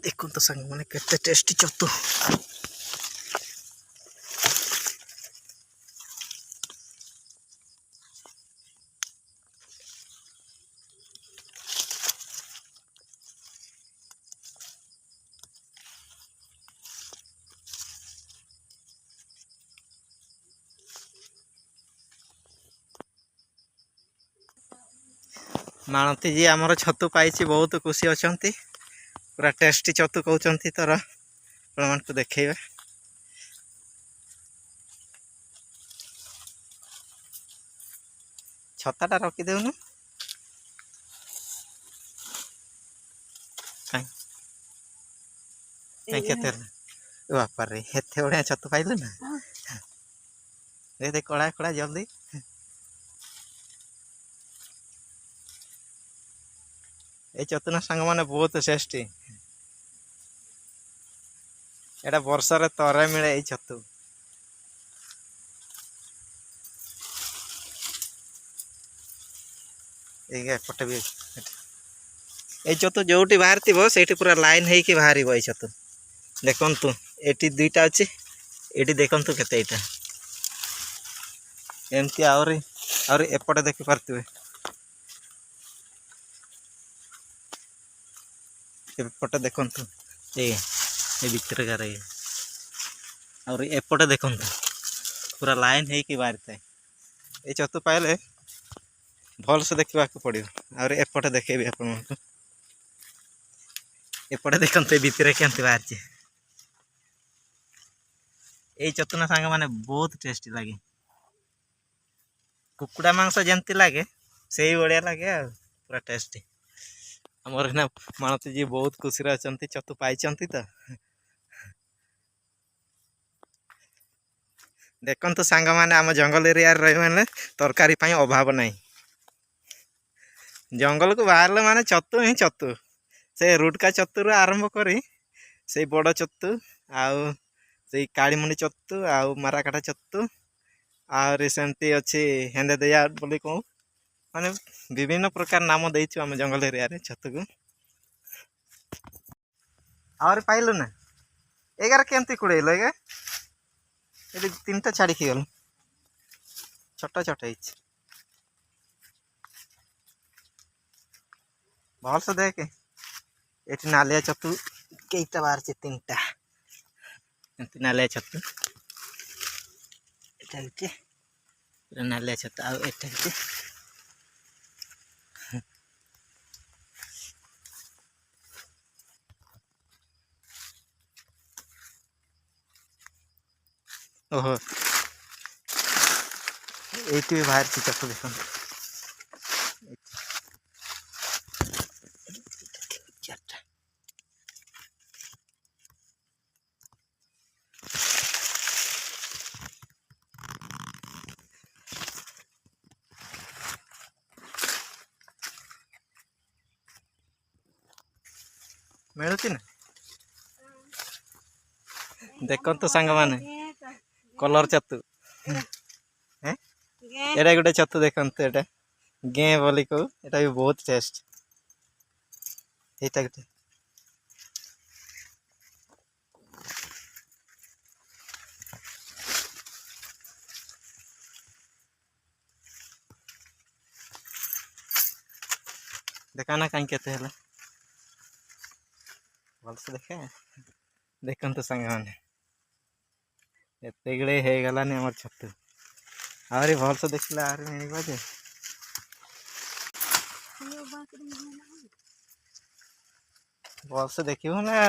देखो तो संग मैंने केते टेस्टी छतु मानती जी आमर छतु पाई बहुत खुशी अच्छा पूरा टेस्टी छतु कहते तर आप को देखे छताटा रखिदेन बापर रे एत बढ़िया छतु पाइल ना दे कड़ा कड़ा जल्दी ये छतु ना सांग मैंने बहुत टेस्टी एटा वर्षर तरे मिले ये छतु एपटे भी ये छतु जो बाहर थी से पूरा लाइन हो बाहर ये छतु देखु ये दुईटा अच्छी ये देखु के एमती आहरी एपटे देखी पारे एपटे देखु ये भीतर गार और एपटे देखु पूरा लाइन हो बाहर थाए ये छतु पाइले भल से देखा पड़ो और एपटे देखेबी आप एपटे देखते भीतर केमती बाहर ये छतुना सांग माने बहुत टेस्टी लगे कुकुड़ा मांस जमती लगे से ही बढ़िया लगे पूरा टेस्टी आमर ना मानती जी बहुत खुशी अच्छा छतु पाई तो देखु सांग माने आम जंगल एरिया रही तरकारी अभाव नहीं जंगल को बाहर माने छतु ही छतु से रुटका छतु आरंभ करी से बड़ छतु आउ से कालीमुंडी छतु आउ माराकाटा छतु आउरी सेमती अच्छी हेंदे दैया बोली कहूँ माने विभिन्न प्रकार नाम देचु आम जंगल एरिया रे छतु को और पाइलु ना एगार केमती कुड़ेल एगा ये तीन टा छाड़ी गल छोटा छोटा भल से देखे ये नालिया छतु कईटा बाहर से तीन टा नालिया छतु नालिया छतु आटा ओहो ये बाहर से छतु देख मिलूची ना देखो तो सांग माने कलर छतु एटा गोटे छतु देखते एटा गे बोली कहू एटा भी बहुत टेस्ट एटा गोटे देखा ना कहीं केते हला भल से देखे देखते सांग माने एते गड़े हो गलानी आम छतु आहरी भल से देखले आहरी मिल जे भल से देखू ना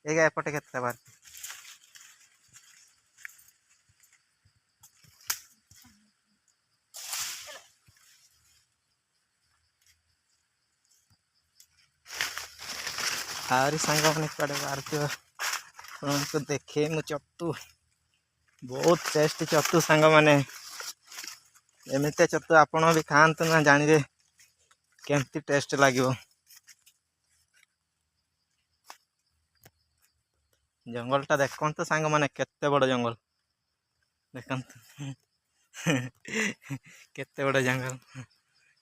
एपटे के बार आहरी सांग मैंने कड़े बाहर को देखे मु छतु बहुत टेस्टी छतु सांग माने एमती छतु आपण भी खातु ना जानवे केमती टेस्ट लगे जंगलटा देखते सांग माने केते बड़ जंगल देखते केते बड़ जंगल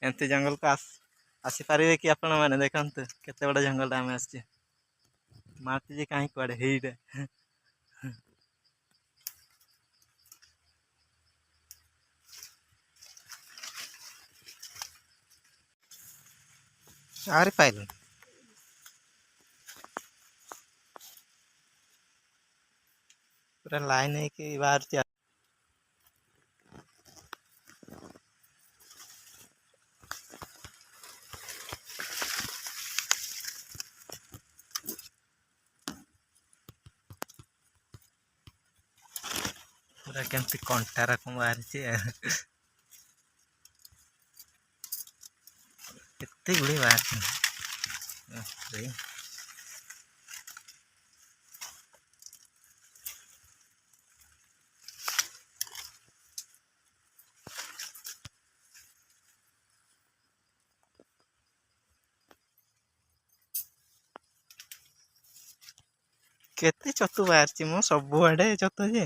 एमती जंगल को आसीपारे कि आपण मैंने देखते केते बड़ा जंगल आम आस मारती कहीं कड़े हेटे आरे पाइल पूरा लाइन है कि बाहर पूरा केमती कंटा रकम बाहर केते गुड़ी बाहर केते चतु बाहर मो सब आड़े चतु जे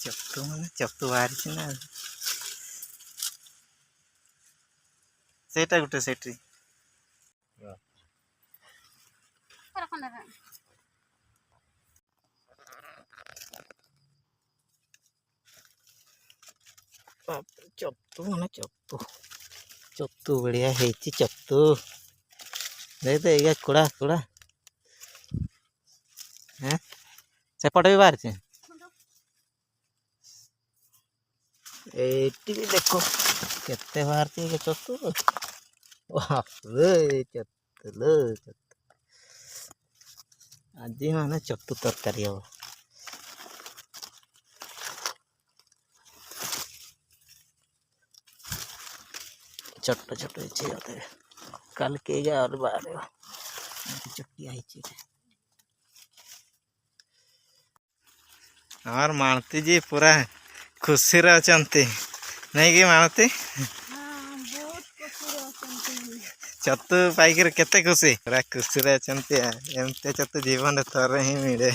चतु माने चतु बाहर ना सेटा गुटे सेठी चतु माने चतु चतु बढ़िया है चतु देख दे ये कुड़ा कुड़ा हैं सेपटे भी बाहर से एटी भी देखो केते बाहर के चतु रे चतु लो चतु आज माने चतु तरकारी हो छोट छोट होते कल के और बाहर चुट्टी आई और मानती जी पूरा खुशी रही नहीं कि मानती चतु पाइक केते खुशी पूरा खुशी रही चतु जीवन थोड़े ही मिले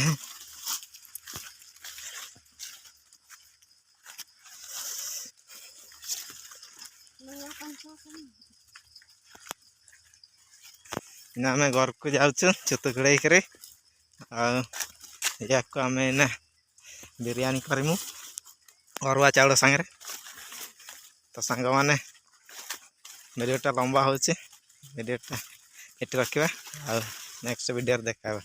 ना आम घर को जाऊँ चतु कड़े या आम ना बिरयानी करमु अरुआ चाउल सांगे तो सांग मैंने वीडियोटा लंबा हो वीडियोटा ये रखा नेक्स्ट वीडियो देखा।